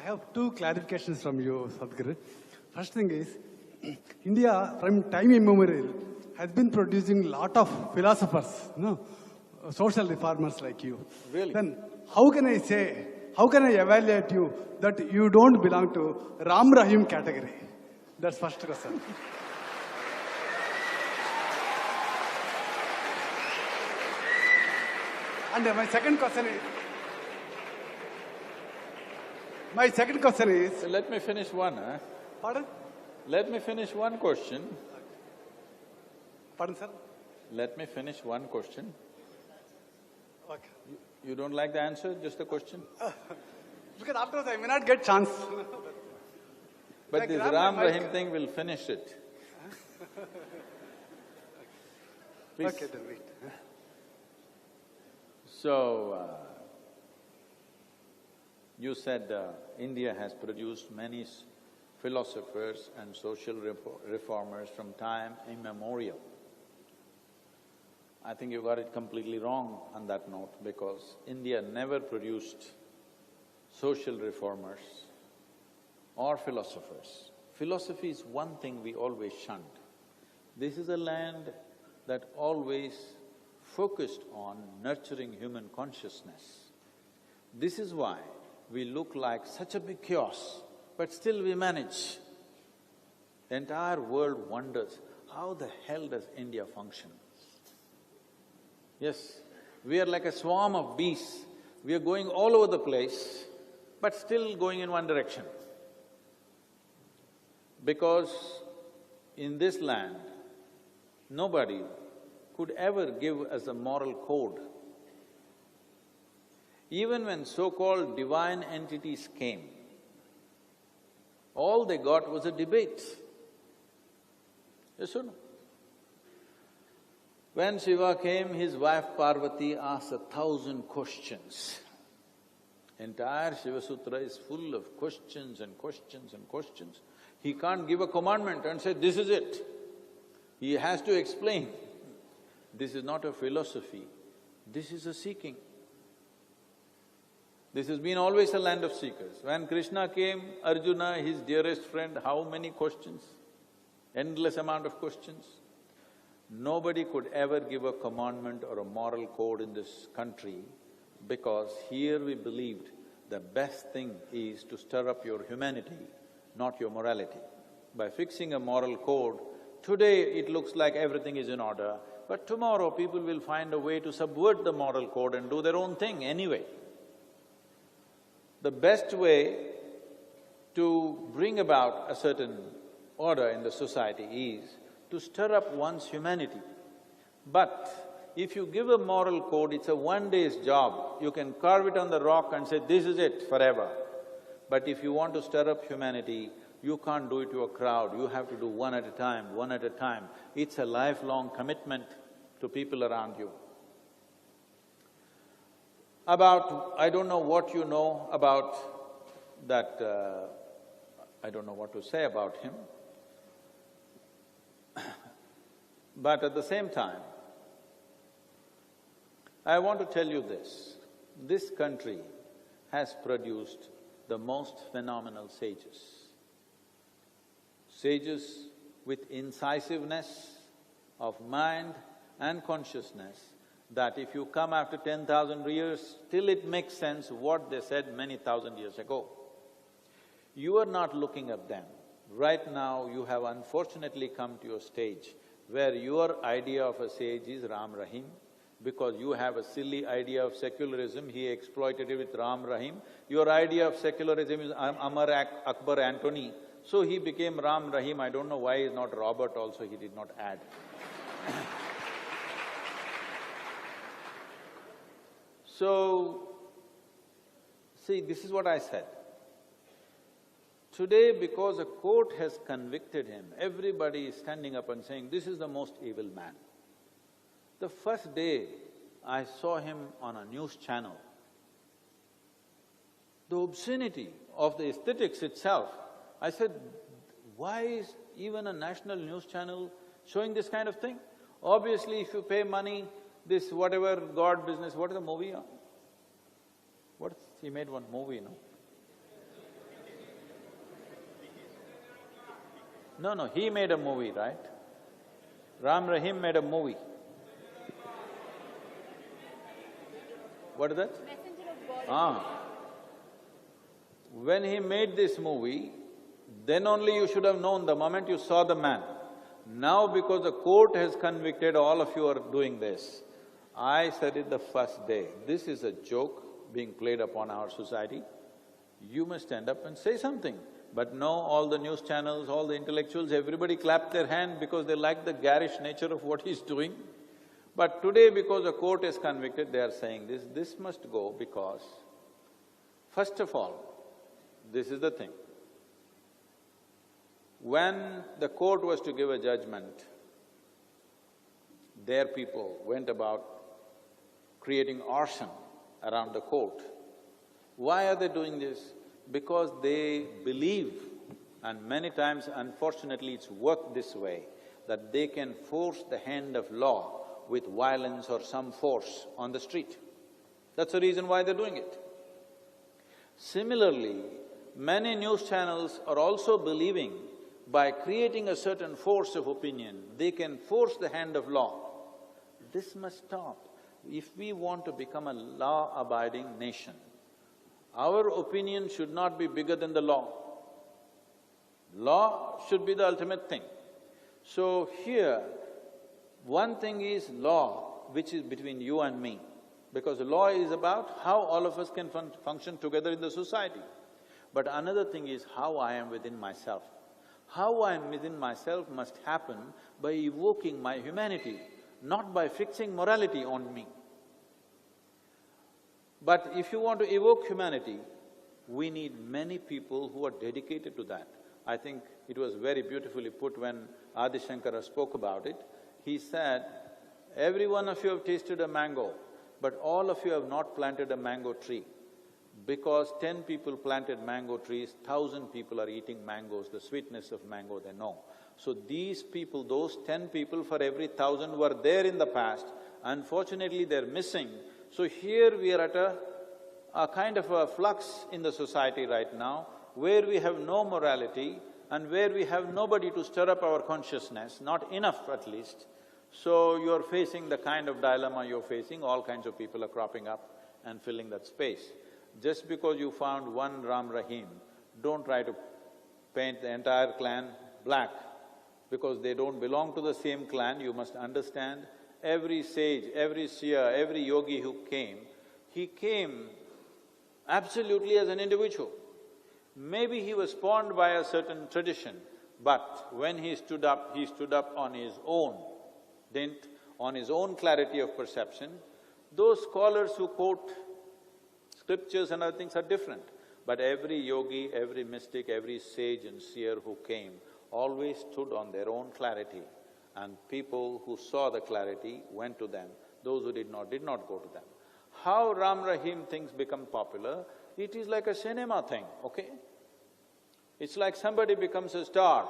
have two clarifications from you, Sadhguru. First thing is, India, from time immemorial, has been producing lot of philosophers, social reformers like you. Really? Then, how can I evaluate you that you don't belong to Ram Rahim category? That's first question. And my second question is, Let me finish one, Pardon? Let me finish one question. Pardon, sir? Let me finish one question. Okay. You don't like the answer, just the question? Because afterwards I may not get chance. But Like this Ram Ram Rahim Rahim thing will finish it. Please. Okay, then wait. So, you said India has produced many philosophers and social reformers from time immemorial. I think you got it completely wrong on that note, because India never produced social reformers or philosophers. Philosophy is one thing we always shunned. This is a land that always focused on nurturing human consciousness. This is why we look like such a big chaos, but still we manage. The entire world wonders, how the hell does India function? Yes, we are like a swarm of bees. We are going all over the place, but still going in one direction. Because in this land, nobody could ever give us a moral code. Even when so-called divine entities came, all they got was a debate. Yes or no? When Shiva came, his wife Parvati asked 1,000 questions. Entire Shiva Sutra is full of questions and questions and questions. He can't give a commandment and say, this is it. He has to explain. This is not a philosophy, this is a seeking. This has been always a land of seekers. When Krishna came, Arjuna, his dearest friend, how many questions? Endless amount of questions. Nobody could ever give a commandment or a moral code in this country, because here we believed the best thing is to stir up your humanity, not your morality. By fixing a moral code, today it looks like everything is in order, but tomorrow people will find a way to subvert the moral code and do their own thing anyway. The best way to bring about a certain order in the society is to stir up one's humanity. But if you give a moral code, it's a one-day's job. You can carve it on the rock and say, this is it forever. But if you want to stir up humanity, you can't do it to a crowd, you have to do one at a time, one at a time. It's a lifelong commitment to people around you. I don't know what you know about that, I don't know what to say about him. But at the same time, I want to tell you this country has produced the most phenomenal sages. Sages with incisiveness of mind and consciousness, that if you come after 10,000 years, still it makes sense what they said many thousand years ago. You are not looking at them. Right now, you have unfortunately come to a stage where your idea of a sage is Ram Rahim, because you have a silly idea of secularism, he exploited it with Ram Rahim. Your idea of secularism is Amar Akbar Antony, so he became Ram Rahim. I don't know why he's not Robert also, he did not add. So, see, this is what I said. Today, because a court has convicted him, everybody is standing up and saying, this is the most evil man. The first day I saw him on a news channel, the obscenity of the aesthetics itself, I said, why is even a national news channel showing this kind of thing? Obviously, if you pay money, this whatever God business, what is the movie on? He made one movie, no? No, he made a movie, right? Rahim made a movie. What is that? Messenger of God. Ah. When he made this movie, then only you should have known the moment you saw the man. Now because the court has convicted, all of you are doing this. I said it the first day, this is a joke being played upon our society. You must stand up and say something. But no, all the news channels, all the intellectuals, everybody clapped their hand because they like the garish nature of what he's doing. But today, because the court is convicted, they are saying this must go because, first of all, this is the thing. When the court was to give a judgment, their people went about creating arson around the court. Why are they doing this? Because they believe, and many times unfortunately it's worked this way, that they can force the hand of law with violence or some force on the street. That's the reason why they're doing it. Similarly, many news channels are also believing by creating a certain force of opinion, they can force the hand of law. This must stop. If we want to become a law-abiding nation, our opinion should not be bigger than the law. Law should be the ultimate thing. So here, one thing is law, which is between you and me, because the law is about how all of us can function together in the society. But another thing is how I am within myself. How I am within myself must happen by evoking my humanity, not by fixing morality on me. But if you want to evoke humanity, we need many people who are dedicated to that. I think it was very beautifully put when Adi Shankara spoke about it. He said, every one of you have tasted a mango, but all of you have not planted a mango tree. Because 10 people planted mango trees, 1,000 people are eating mangoes, the sweetness of mango they know. So these people, those 10 people for every 1,000 were there in the past, unfortunately they're missing. So here we are at a kind of a flux in the society right now, where we have no morality and where we have nobody to stir up our consciousness, not enough at least. So you're facing the kind of dilemma you're facing, all kinds of people are cropping up and filling that space. Just because you found one Rahim, don't try to paint the entire clan black, because they don't belong to the same clan. You must understand, every sage, every seer, every yogi who came, he came absolutely as an individual. Maybe he was spawned by a certain tradition, but when he stood up on his own dint, on his own clarity of perception. Those scholars who quote scriptures and other things are different, but every yogi, every mystic, every sage and seer who came always stood on their own clarity, and people who saw the clarity went to them, those who did not go to them. How Rahim things become popular, it is like a cinema thing, okay? It's like somebody becomes a star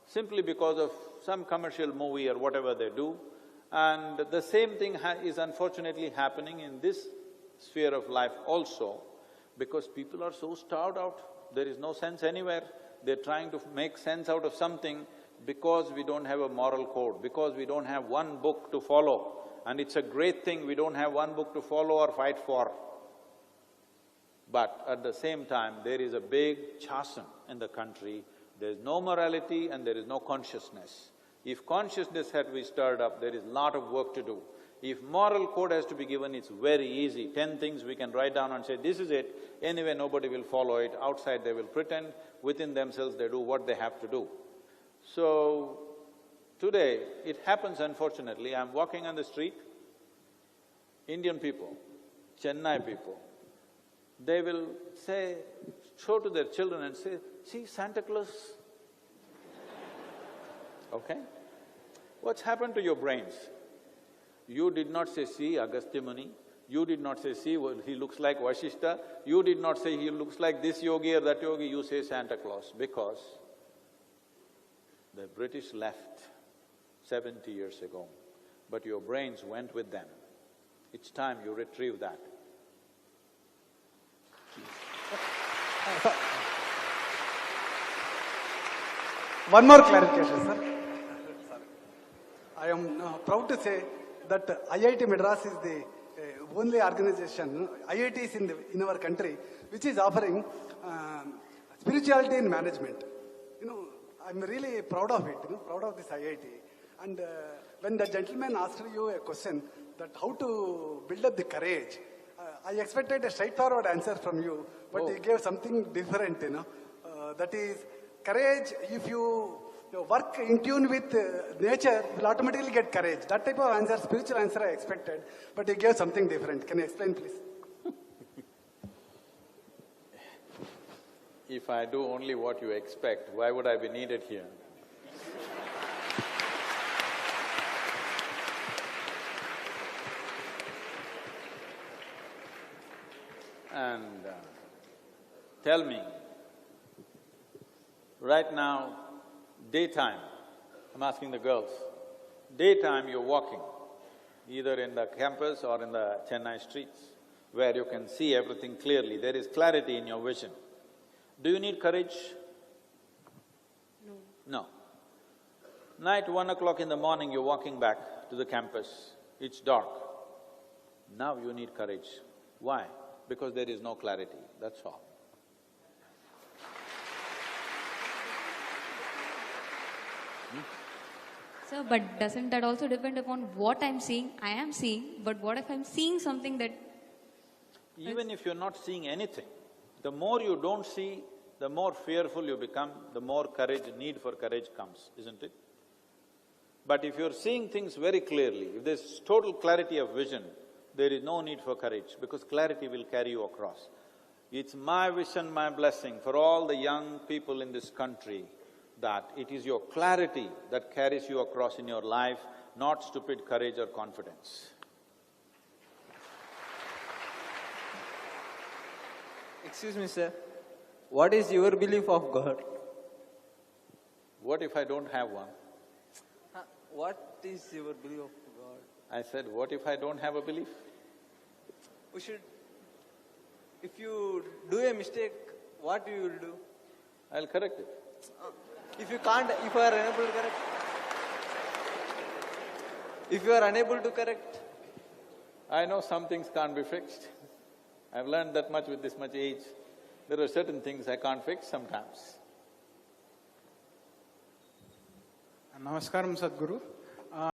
simply because of some commercial movie or whatever they do, and the same thing is unfortunately happening in this sphere of life also, because people are so starved out, there is no sense anywhere. They're trying to make sense out of something because we don't have a moral code, because we don't have one book to follow. And it's a great thing we don't have one book to follow or fight for. But at the same time, there is a big chasm in the country. There is no morality and there is no consciousness. If consciousness had to be stirred up, there is a lot of work to do. If moral code has to be given, it's very easy. 10 things we can write down and say, this is it. Anyway, nobody will follow it. Outside they will pretend, within themselves they do what they have to do. So, today, it happens unfortunately, I'm walking on the street, Indian people, Chennai people, they will say, show to their children and say, see Santa Claus. Okay? What's happened to your brains? You did not say, see Agastya Muni, you did not say, see, well, he looks like Vashishta, you did not say, he looks like this yogi or that yogi, you say Santa Claus, because the British left 70 years ago, but your brains went with them. It's time you retrieve that. One more clarification, sir. Sorry. I am proud to say that IIT Madras is the only organization, IITs in our country, which is offering spirituality in management. I'm really proud of it, proud of this IIT. And when the gentleman asked you a question that how to build up the courage, I expected a straightforward answer from you, but he gave something different, that is, courage, if you work in tune with nature, will automatically get courage. That type of answer, spiritual answer I expected, but he gave something different. Can you explain, please? If I do only what you expect, why would I be needed here? And tell me, right now, daytime, I'm asking the girls, daytime you're walking, either in the campus or in the Chennai streets, where you can see everything clearly, there is clarity in your vision. Do you need courage? No. No. Night, 1 o'clock in the morning, you're walking back to the campus, it's dark. Now you need courage. Why? Because there is no clarity, that's all. Sir, but doesn't that also depend upon what I'm seeing? I am seeing, but what if I'm seeing something that… Even if you're not seeing anything, the more you don't see, the more fearful you become, the more need for courage comes, isn't it? But if you're seeing things very clearly, if there's total clarity of vision, there is no need for courage, because clarity will carry you across. It's my wish and my blessing for all the young people in this country that it is your clarity that carries you across in your life, not stupid courage or confidence. Excuse me, sir. What is your belief of God? What if I don't have one? What is your belief of God? I said, what if I don't have a belief? We should… If you do a mistake, what you will do? I'll correct it. If you can't… if you are unable to correct… If you are unable to correct… I know some things can't be fixed. I've learned that much with this much age. There are certain things I can't fix sometimes. Namaskaram, Sadhguru.